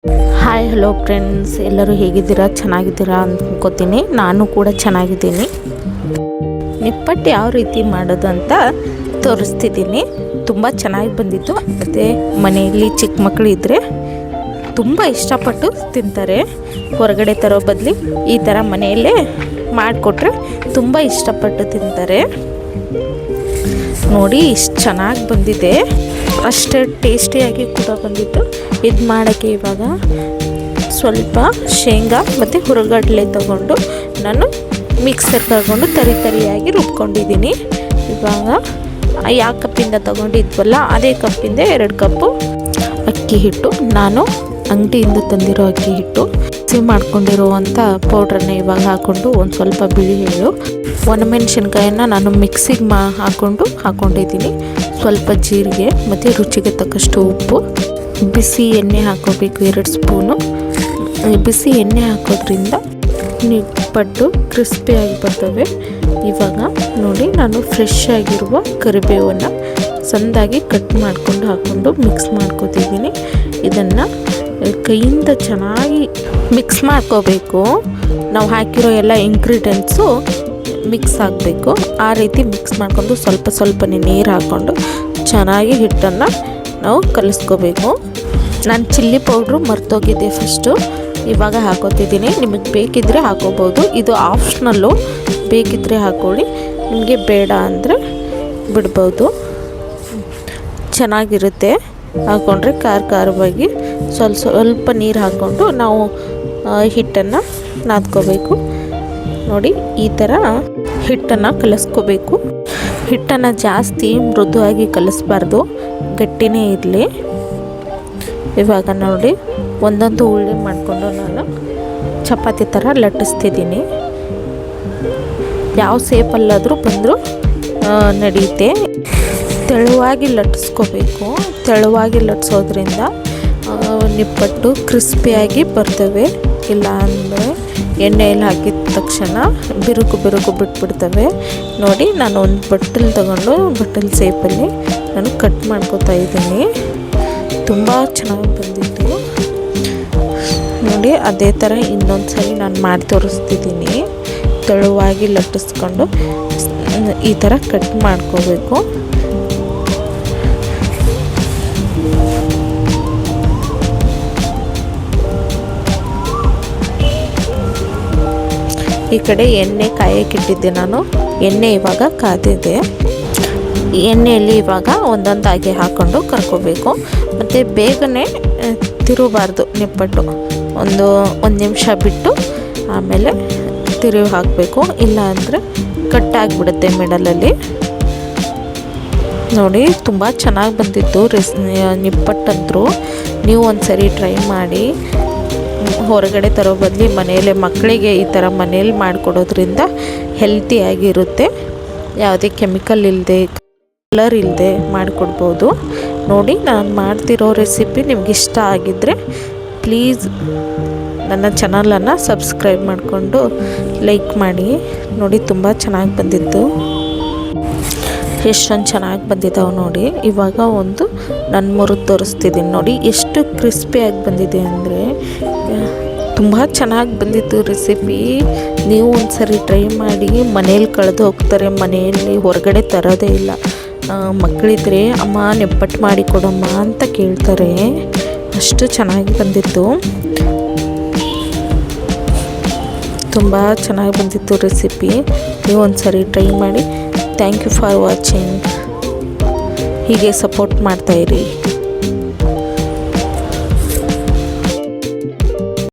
Hi hello friends, ಎಲ್ಲರೂ ಹೇಗಿದ್ದೀರಾ? ಚೆನ್ನಾಗಿದ್ದೀರಾ ಅಂದ್ಕೋತೀನಿ. ನಾನು ಕೂಡ ಚೆನ್ನಾಗಿದ್ದೀನಿ. ನಿಪ್ಪಟ್ಟು ಯಾವ ರೀತಿ ಮಾಡೋದು ಅಂತ ತೋರಿಸ್ತಿದ್ದೀನಿ. ತುಂಬ ಚೆನ್ನಾಗಿ ಬಂದಿತ್ತು. ಮತ್ತು ಮನೆಯಲ್ಲಿ ಚಿಕ್ಕ ಮಕ್ಕಳು ಇದ್ದರೆ ತುಂಬ ಇಷ್ಟಪಟ್ಟು ತಿಂತಾರೆ. ಹೊರಗಡೆ ತರೋ ಬದಲು ಈ ಥರ ಮನೆಯಲ್ಲೇ ಮಾಡಿಕೊಟ್ರೆ ತುಂಬ ಇಷ್ಟಪಟ್ಟು ತಿಂತಾರೆ. ನೋಡಿ ಇಷ್ಟು ಚೆನ್ನಾಗಿ ಬಂದಿದೆ, ಅಷ್ಟೇ ಟೇಸ್ಟಿಯಾಗಿ ಕೂಡ ಬಂದಿತ್ತು. ಇದು ಮಾಡೋಕ್ಕೆ ಇವಾಗ ಸ್ವಲ್ಪ ಶೇಂಗಾ ಮತ್ತು ಹುರುಗಡ್ಲೆ ತೊಗೊಂಡು ನಾನು ಮಿಕ್ಸರ್ ತಗೊಂಡು ತರಿಯಾಗಿ ರುಬ್ಕೊಂಡಿದ್ದೀನಿ. ಇವಾಗ ಯಾವ ಕಪ್ಪಿಂದ ತೊಗೊಂಡಿದ್ವಲ್ಲ ಅದೇ ಕಪ್ಪಿಂದ 2 ಕಪ್ಪು ಅಕ್ಕಿ ಹಿಟ್ಟು, ನಾನು ಅಂಗಡಿಯಿಂದ ತಂದಿರೋ ಅಕ್ಕಿ ಹಿಟ್ಟು, ಮಿಕ್ಸಿ ಮಾಡ್ಕೊಂಡಿರುವಂಥ ಪೌಡ್ರನ್ನ ಇವಾಗ ಹಾಕ್ಕೊಂಡು ಒಂದು ಸ್ವಲ್ಪ ಬಿಳಿ ಎಳ್ಳು, ಒಣಮೆಣಸಿನ್ಕಾಯನ್ನು ನಾನು ಮಿಕ್ಸಿಗೆ ಹಾಕ್ಕೊಂಡಿದ್ದೀನಿ. ಸ್ವಲ್ಪ ಜೀರಿಗೆ ಮತ್ತು ರುಚಿಗೆ ತಕ್ಕಷ್ಟು ಉಪ್ಪು, ಬಿಸಿ ಎಣ್ಣೆ ಹಾಕೋಬೇಕು 2 ಸ್ಪೂನು. ಬಿಸಿ ಎಣ್ಣೆ ಹಾಕೋದ್ರಿಂದ ನಿಪ್ಪಟ್ಟು ಕ್ರಿಸ್ಪಿಯಾಗಿ ಬರ್ತವೆ. ಇವಾಗ ನೋಡಿ, ನಾನು ಫ್ರೆಶ್ ಆಗಿರುವ ಕರಿಬೇವನ್ನು ಸಣ್ಣದಾಗಿ ಕಟ್ ಮಾಡಿಕೊಂಡು ಹಾಕ್ಕೊಂಡು ಮಿಕ್ಸ್ ಮಾಡ್ಕೋತಿದ್ದೀನಿ. ಇದನ್ನು ಕೈಯಿಂದ ಚೆನ್ನಾಗಿ ಮಿಕ್ಸ್ ಮಾಡ್ಕೋಬೇಕು. ನಾವು ಹಾಕಿರೋ ಎಲ್ಲ ಇಂಗ್ರೀಡಿಯೆಂಟ್ಸು ಮಿಕ್ಸ್ ಆಗಬೇಕು. ಆ ರೀತಿ ಮಿಕ್ಸ್ ಮಾಡ್ಕೊಂಡು ಸ್ವಲ್ಪನೇ ನೀರು ಹಾಕ್ಕೊಂಡು ಚೆನ್ನಾಗಿ ಹಿಟ್ಟನ್ನು ನಾವು ಕಲಿಸ್ಕೋಬೇಕು. ನಾನು ಚಿಲ್ಲಿ ಪೌಡ್ರು ಮರ್ತೋಗಿದ್ದೆ ಫಸ್ಟು, ಇವಾಗ ಹಾಕೋತಿದ್ದೀನಿ. ನಿಮಗೆ ಬೇಕಿದ್ದರೆ ಹಾಕೋಬೋದು, ಇದು ಆಪ್ಷನಲ್ಲು. ಬೇಕಿದ್ದರೆ ಹಾಕ್ಕೊಳ್ಳಿ, ನಿಮಗೆ ಬೇಡ ಅಂದರೆ ಬಿಡ್ಬೋದು. ಚೆನ್ನಾಗಿರುತ್ತೆ ಹಾಕ್ಕೊಂಡ್ರೆ ಖಾರವಾಗಿ. ಸ್ವಲ್ಪ ನೀರು ಹಾಕ್ಕೊಂಡು ನಾವು ಹಿಟ್ಟನ್ನು ನಾದ್ಕೋಬೇಕು. ನೋಡಿ ಈ ಥರ ಹಿಟ್ಟನ್ನು ಕಲಿಸ್ಕೋಬೇಕು. ಹಿಟ್ಟನ್ನು ಜಾಸ್ತಿ ಮೃದುವಾಗಿ ಕಲಿಸ್ಬಾರ್ದು, ಗಟ್ಟಿನೇ ಇರಲಿ. ಇವಾಗ ನೋಡಿ ಒಂದೊಂದು ಉಳ್ಳಿ ಮಾಡಿಕೊಂಡು ನಾನು ಚಪಾತಿ ಥರ ಲಟ್ಟಿಸ್ತಿದ್ದೀನಿ. ಯಾವ ಸೇಪಲ್ಲಾದರೂ ಬಂದರೂ ನಡೆಯುತ್ತೆ. ತೆಳುವಾಗಿ ಲಟ್ಟಿಸ್ಕೋಬೇಕು. ತೆಳುವಾಗಿ ಲಟ್ಟಿಸೋದ್ರಿಂದ ನಿಪ್ಪಟ್ಟು ಕ್ರಿಸ್ಪಿಯಾಗಿ ಬರ್ತವೆ. ಇಲ್ಲ ಅಂದರೆ ಎಣ್ಣೆಯಲ್ಲಿ ಹಾಕಿದ ತಕ್ಷಣ ಬಿರುಕು ಬಿಟ್ಬಿಡ್ತವೆ. ನೋಡಿ, ನಾನು ಒಂದು ಬಟ್ಟಲ್ ಸೇಪಲ್ಲಿ ನಾನು ಕಟ್ ಮಾಡ್ಕೋತಾ ಇದ್ದೀನಿ. ತುಂಬ ಚೆನ್ನಾಗಿ ಬಂದಿತ್ತು. ನೋಡಿ, ಅದೇ ಥರ ಇನ್ನೊಂದು ಸರಿ ನಾನು ಮಾಡಿ ತೋರಿಸ್ತಿದ್ದೀನಿ. ತೆಳುವಾಗಿ ಲಟ್ಟಿಸ್ಕೊಂಡು ಈ ಥರ ಕಟ್ ಮಾಡ್ಕೋಬೇಕು. ಈ ಕಡೆ ಎಣ್ಣೆ ಕಾಯಕ್ಕಿಟ್ಟಿದ್ದೆ ನಾನು. ಎಣ್ಣೆ ಇವಾಗ ಕಾದಿದೆ. ಎಣ್ಣೆಯಲ್ಲಿ ಇವಾಗ ಒಂದೊಂದಾಗಿ ಹಾಕ್ಕೊಂಡು ಕರ್ಕೋಬೇಕು. ಮತ್ತು ಬೇಗನೆ ತಿರುಗಬಾರ್ದು ನಿಪ್ಪಟ್ಟು. ಒಂದು ನಿಮಿಷ ಬಿಟ್ಟು ಆಮೇಲೆ ತಿರುವಿ ಹಾಕಬೇಕು, ಇಲ್ಲ ಅಂದರೆ ಕಟ್ಟಾಗಿಬಿಡುತ್ತೆ ಮಿಡಲಲ್ಲಿ. ನೋಡಿ, ತುಂಬ ಚೆನ್ನಾಗಿ ಬಂದಿತ್ತು ನಿಪ್ಪಟ್ಟಂತರೂ. ನೀವು ಒಂದು ಸರಿ ಟ್ರೈ ಮಾಡಿ. ಹೊರಗಡೆ ತರೋ ಬದಲು ಮನೆಯಲ್ಲೇ ಮಕ್ಕಳಿಗೆ ಈ ಥರ ಮನೇಲಿ ಮಾಡಿಕೊಡೋದ್ರಿಂದ ಹೆಲ್ತಿಯಾಗಿರುತ್ತೆ. ಯಾವುದೇ ಕೆಮಿಕಲ್ ಇಲ್ಲದೆ, ಕಲರ್ ಇಲ್ಲದೆ ಮಾಡಿಕೊಡ್ಬೋದು. ನೋಡಿ, ನಾನು ಮಾಡ್ತಿರೋ ರೆಸಿಪಿ ನಿಮ್ಗೆ ಇಷ್ಟ ಆಗಿದ್ದರೆ ಪ್ಲೀಸ್ ನನ್ನ ಚಾನಲನ್ನು ಸಬ್ಸ್ಕ್ರೈಬ್ ಮಾಡಿಕೊಂಡು ಲೈಕ್ ಮಾಡಿ. ನೋಡಿ, ತುಂಬ ಚೆನ್ನಾಗಿ ಬಂದಿತ್ತು. ಎಷ್ಟೊಂದು ಚೆನ್ನಾಗಿ ಬಂದಿದ್ದಾವೆ ನೋಡಿ. ಇವಾಗ ನಾನು ಮುರಿದು ತೋರಿಸ್ತಿದ್ದೀನಿ. ನೋಡಿ ಎಷ್ಟು ಕ್ರಿಸ್ಪಿಯಾಗಿ ಬಂದಿದೆ ಅಂದರೆ, ತುಂಬ ಚೆನ್ನಾಗಿ ಬಂದಿತ್ತು ರೆಸಿಪಿ. ನೀವು ಒಂದು ಸರಿ ಟ್ರೈ ಮಾಡಿ. ಮನೇಲಿ ಕಳೆದು ಹೋಗ್ತಾರೆ, ಮನೆಯಲ್ಲಿ ಹೊರಗಡೆ ತರೋದೇ ಇಲ್ಲ. ಮಕ್ಕಳಿದ್ರೆ ಅಮ್ಮ ನಿಪ್ಪಟ್ಟು ಮಾಡಿ ಕೊಡಮ್ಮ ಅಂತ ಕೇಳ್ತಾರೆ. ಅಷ್ಟು ಚೆನ್ನಾಗಿ ಬಂದಿತ್ತು. ತುಂಬ ಚೆನ್ನಾಗಿ ಬಂದಿತ್ತು ರೆಸಿಪಿ. ನೀವು ಒಂದು ಸರಿ ಟ್ರೈ ಮಾಡಿ. Thank you for watching. ಹೀಗೆ ಸಪೋರ್ಟ್ ಮಾಡ್ತಾಯಿರಿ.